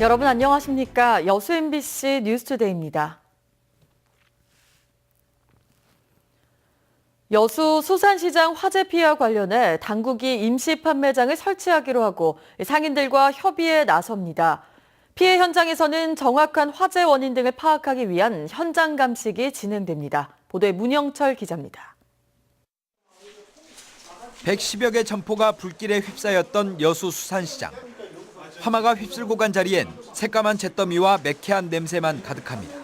여러분 안녕하십니까? 여수 MBC 뉴스투데이입니다. 여수 수산시장 화재 피해와 관련해 당국이 임시 판매장을 설치하기로 하고 상인들과 협의에 나섭니다. 피해 현장에서는 정확한 화재 원인 등을 파악하기 위한 현장 감식이 진행됩니다. 보도에 문영철 기자입니다. 110여 개 점포가 불길에 휩싸였던 여수 수산시장. 화마가 휩쓸고 간 자리엔 새까만 잿더미와 매캐한 냄새만 가득합니다.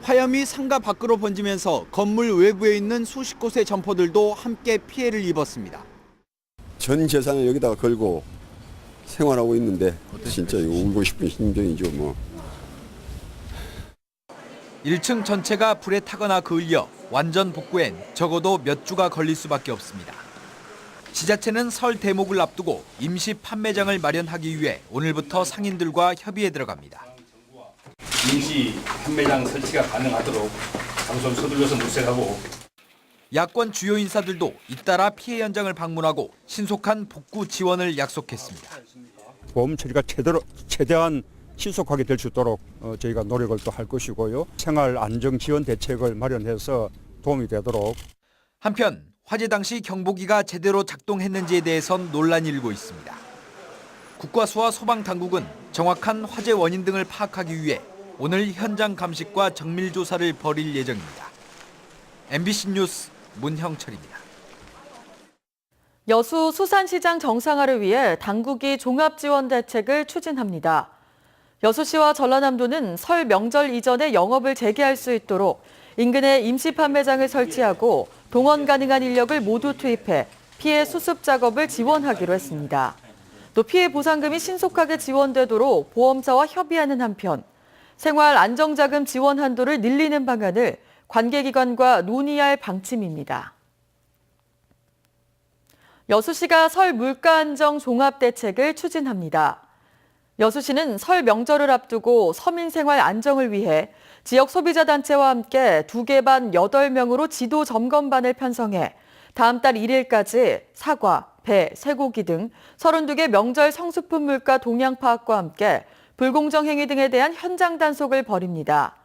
화염이 상가 밖으로 번지면서 건물 외부에 있는 수십 곳의 점포들도 함께 피해를 입었습니다. 전 재산을 여기다가 걸고 생활하고 있는데 진짜 울고 싶은 심정이죠 뭐. 1층 전체가 불에 타거나 그을려 완전 복구엔 적어도 몇 주가 걸릴 수밖에 없습니다. 지자체는 설 대목을 앞두고 임시 판매장을 마련하기 위해 오늘부터 상인들과 협의에 들어갑니다. 임시 판매장 설치가 가능하도록 장소를 서둘러서 물색하고 야권 주요 인사들도 잇따라 피해 현장을 방문하고 신속한 복구 지원을 약속했습니다. 보험 처리가 최대한 신속하게 될 수 있도록 저희가 노력을 또 할 것이고요. 생활 안정 지원 대책을 마련해서 도움이 되도록. 한편 화재 당시 경보기가 제대로 작동했는지에 대해선 논란이 일고 있습니다. 국과수와 소방당국은 정확한 화재 원인 등을 파악하기 위해 오늘 현장 감식과 정밀 조사를 벌일 예정입니다. MBC 뉴스 문형철입니다. 여수 수산시장 정상화를 위해 당국이 종합지원 대책을 추진합니다. 여수시와 전라남도는 설 명절 이전에 영업을 재개할 수 있도록 인근에 임시 판매장을 설치하고 동원 가능한 인력을 모두 투입해 피해 수습 작업을 지원하기로 했습니다. 또 피해 보상금이 신속하게 지원되도록 보험사와 협의하는 한편 생활 안정자금 지원 한도를 늘리는 방안을 관계기관과 논의할 방침입니다. 여수시가 설 물가 안정 종합 대책을 추진합니다. 여수시는 설 명절을 앞두고 서민 생활 안정을 위해 지역 소비자 단체와 함께 2개 반 8명으로 지도 점검반을 편성해 다음 달 1일까지 사과, 배, 쇠고기 등 32개 명절 성수품 물가 동향 파악과 함께 불공정 행위 등에 대한 현장 단속을 벌입니다.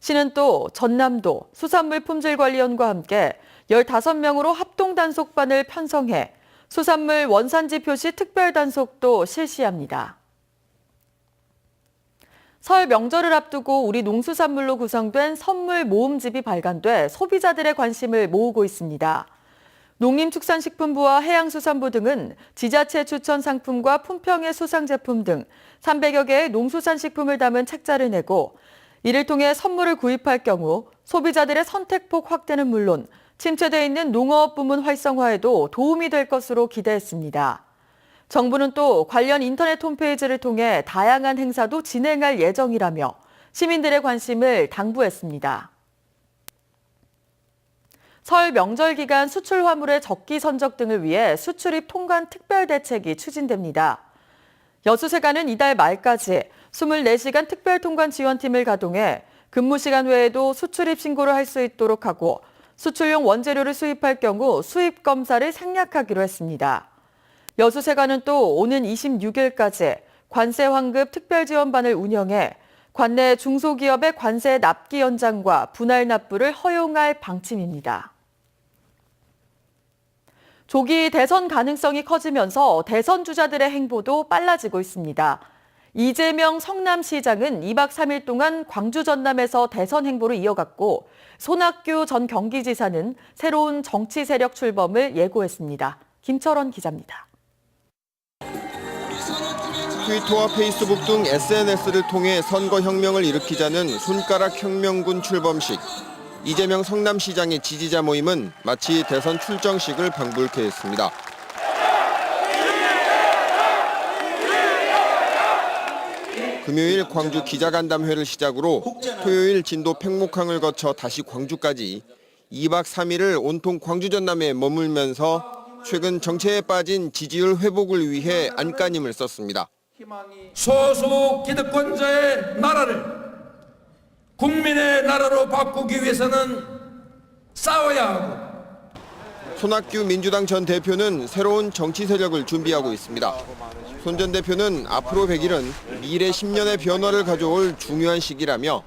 시는 또 전남도 수산물품질관리원과 함께 15명으로 합동 단속반을 편성해 수산물 원산지 표시 특별 단속도 실시합니다. 설 명절을 앞두고 우리 농수산물로 구성된 선물 모음집이 발간돼 소비자들의 관심을 모으고 있습니다. 농림축산식품부와 해양수산부 등은 지자체 추천 상품과 품평의 수상제품 등 300여 개의 농수산식품을 담은 책자를 내고 이를 통해 선물을 구입할 경우 소비자들의 선택폭 확대는 물론 침체돼 있는 농어업 부문 활성화에도 도움이 될 것으로 기대했습니다. 정부는 또 관련 인터넷 홈페이지를 통해 다양한 행사도 진행할 예정이라며 시민들의 관심을 당부했습니다. 설 명절 기간 수출 화물의 적기 선적 등을 위해 수출입 통관 특별 대책이 추진됩니다. 여수세관은 이달 말까지 24시간 특별 통관 지원팀을 가동해 근무 시간 외에도 수출입 신고를 할 수 있도록 하고 수출용 원재료를 수입할 경우 수입 검사를 생략하기로 했습니다. 여수세관은 또 오는 26일까지 관세 환급 특별지원반을 운영해 관내 중소기업의 관세 납기 연장과 분할 납부를 허용할 방침입니다. 조기 대선 가능성이 커지면서 대선 주자들의 행보도 빨라지고 있습니다. 이재명 성남시장은 2박 3일 동안 광주 전남에서 대선 행보를 이어갔고 손학규 전 경기지사는 새로운 정치 세력 출범을 예고했습니다. 김철원 기자입니다. 트위터와 페이스북 등 SNS를 통해 선거혁명을 일으키자는 손가락 혁명군 출범식. 이재명 성남시장의 지지자 모임은 마치 대선 출정식을 방불케 했습니다. 금요일 광주 기자간담회를 시작으로 토요일 진도 팽목항을 거쳐 다시 광주까지 2박 3일을 온통 광주 전남에 머물면서 최근 정체에 빠진 지지율 회복을 위해 안간힘을 썼습니다. 소수 기득권자의 나라를 국민의 나라로 바꾸기 위해서는 싸워야 하고 손학규 민주당 전 대표는 새로운 정치 세력을 준비하고 있습니다. 손 전 대표는 앞으로 100일은 미래 10년의 변화를 가져올 중요한 시기라며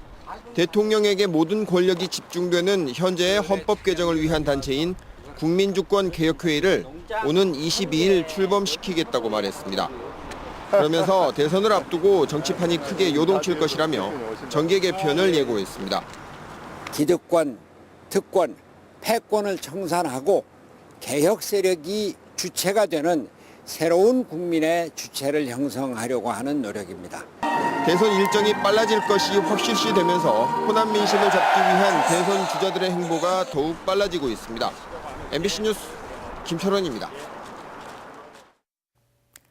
대통령에게 모든 권력이 집중되는 현재의 헌법 개정을 위한 단체인 국민주권개혁회의를 오는 22일 출범시키겠다고 말했습니다. 그러면서 대선을 앞두고 정치판이 크게 요동칠 것이라며 정계 개편을 예고했습니다. 기득권, 특권, 패권을 청산하고 개혁 세력이 주체가 되는 새로운 국민의 주체를 형성하려고 하는 노력입니다. 대선 일정이 빨라질 것이 확실시되면서 호남 민심을 잡기 위한 대선 주자들의 행보가 더욱 빨라지고 있습니다. MBC 뉴스 김철원입니다.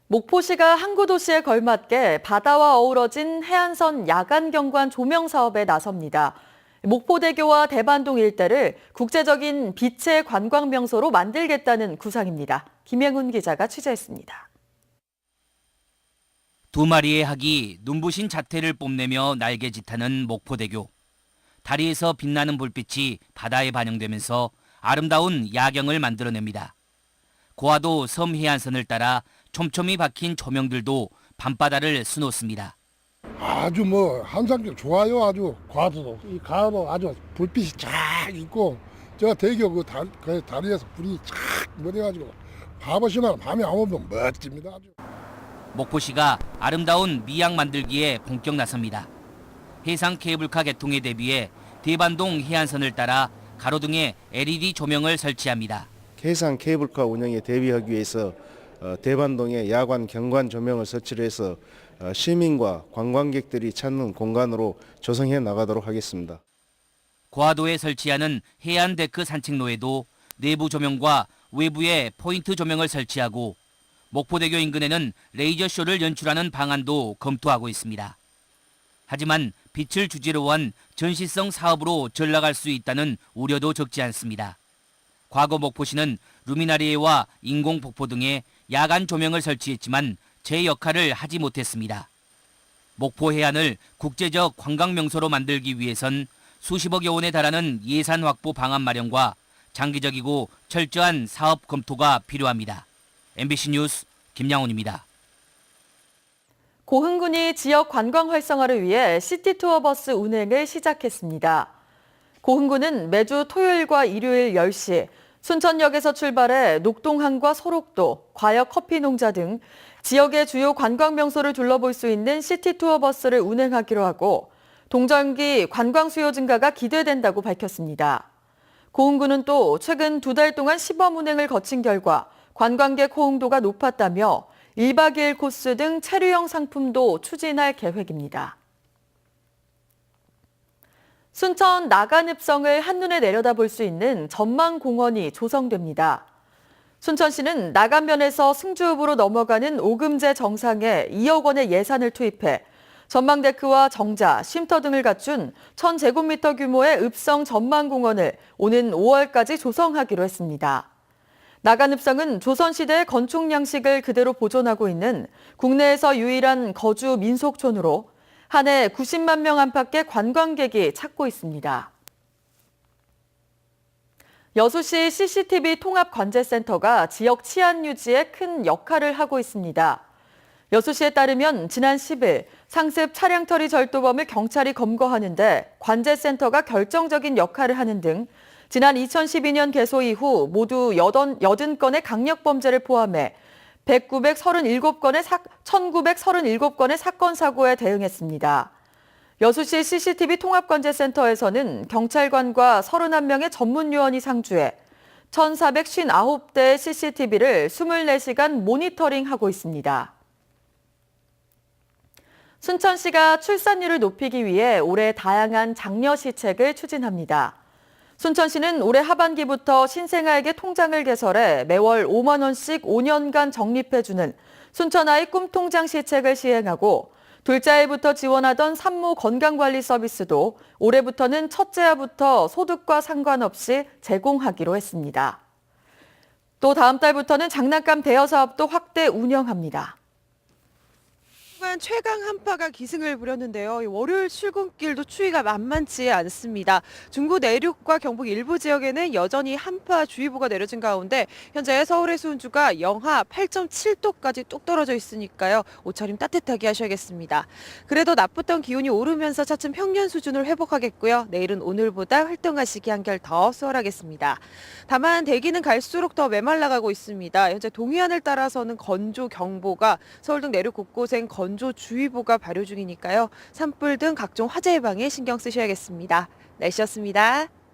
목포시가 항구 도시에 걸맞게 바다와 어우러진 해안선 야간 경관 조명 사업에 나섭니다. 목포대교와 대반동 일대를 국제적인 빛의 관광 명소로 만들겠다는 구상입니다. 김영훈 기자가 취재했습니다. 두 마리의 학이 눈부신 자태를 뽐내며 날개짓하는 목포대교. 다리에서 빛나는 불빛이 바다에 반영되면서 아름다운 야경을 만들어냅니다. 고화도 섬 해안선을 따라 촘촘히 박힌 조명들도 밤바다를 수놓습니다. 아주 환상적 좋아요. 아주 과도도 이 가도 아주 불빛이 쫙 있고 저 대교 그 다리에서 불이 쫙 묻어가지고 가보시면 밤에 오면 멋집니다. 아주. 목포시가 아름다운 미양 만들기에 본격 나섭니다. 해상 케이블카 개통에 대비해 대반동 해안선을 따라 가로등에 LED 조명을 설치합니다. 해상 케이블카 운영에 대비하기 위해서 대반동에 야간 경관 조명을 설치를 해서 시민과 관광객들이 찾는 공간으로 조성해 나가도록 하겠습니다. 고화도에 설치하는 해안 데크 산책로에도 내부 조명과 외부에 포인트 조명을 설치하고 목포대교 인근에는 레이저쇼를 연출하는 방안도 검토하고 있습니다. 하지만 빛을 주제로 한 전시성 사업으로 전락할 수 있다는 우려도 적지 않습니다. 과거 목포시는 루미나리에와 인공폭포 등의 야간 조명을 설치했지만 제 역할을 하지 못했습니다. 목포 해안을 국제적 관광명소로 만들기 위해선 수십억여 원에 달하는 예산 확보 방안 마련과 장기적이고 철저한 사업 검토가 필요합니다. MBC 뉴스 김양훈입니다. 고흥군이 지역 관광 활성화를 위해 시티투어 버스 운행을 시작했습니다. 고흥군은 매주 토요일과 일요일 10시 순천역에서 출발해 녹동항과 소록도, 과역 커피 농자 등 지역의 주요 관광 명소를 둘러볼 수 있는 시티투어 버스를 운행하기로 하고 동절기 관광 수요 증가가 기대된다고 밝혔습니다. 고흥군은 또 최근 2달 동안 시범 운행을 거친 결과 관광객 호응도가 높았다며 1박 2일 코스 등 체류형 상품도 추진할 계획입니다. 순천 나간읍성을 한눈에 내려다볼 수 있는 전망공원이 조성됩니다. 순천시는 나간면에서 승주읍으로 넘어가는 오금제 정상에 2억 원의 예산을 투입해 전망데크와 정자, 쉼터 등을 갖춘 1,000제곱미터 규모의 읍성 전망공원을 오는 5월까지 조성하기로 했습니다. 나간읍성은 조선시대의 건축 양식을 그대로 보존하고 있는 국내에서 유일한 거주 민속촌으로 한 해 90만 명 안팎의 관광객이 찾고 있습니다. 여수시 CCTV 통합관제센터가 지역 치안 유지에 큰 역할을 하고 있습니다. 여수시에 따르면 지난 10일 상습 차량 처리 절도범을 경찰이 검거하는데 관제센터가 결정적인 역할을 하는 등 지난 2012년 개소 이후 모두 80건의 강력범죄를 포함해 1937건의 사건 사고에 대응했습니다. 여수시 CCTV 통합관제센터에서는 경찰관과 31명의 전문 요원이 상주해 1,459대의 CCTV를 24시간 모니터링하고 있습니다. 순천시가 출산율을 높이기 위해 올해 다양한 장려 시책을 추진합니다. 순천시는 올해 하반기부터 신생아에게 통장을 개설해 매월 5만 원씩 5년간 적립해주는 순천아이 꿈통장 시책을 시행하고 둘째 아이부터 지원하던 산모 건강관리 서비스도 올해부터는 첫째 아부터 소득과 상관없이 제공하기로 했습니다. 또 다음 달부터는 장난감 대여 사업도 확대 운영합니다. 그동안 최강 한파가 기승을 부렸는데요. 월요일 출근길도 추위가 만만치 않습니다. 중부 내륙과 경북 일부 지역에는 여전히 한파주의보가 내려진 가운데 현재 서울의 수온주가 영하 8.7도까지 뚝 떨어져 있으니까요. 옷차림 따뜻하게 하셔야겠습니다. 그래도 나쁘던 기온이 오르면서 차츰 평년 수준을 회복하겠고요. 내일은 오늘보다 활동하시기 한결 더 수월하겠습니다. 다만 대기는 갈수록 더 메말라가고 있습니다. 현재 동해안을 따라서는 건조경보가, 서울 등 내륙 곳곳엔 건조주의보가 발효 중이니까요. 산불 등 각종 화재 예방에 신경 쓰셔야겠습니다. 날씨였습니다.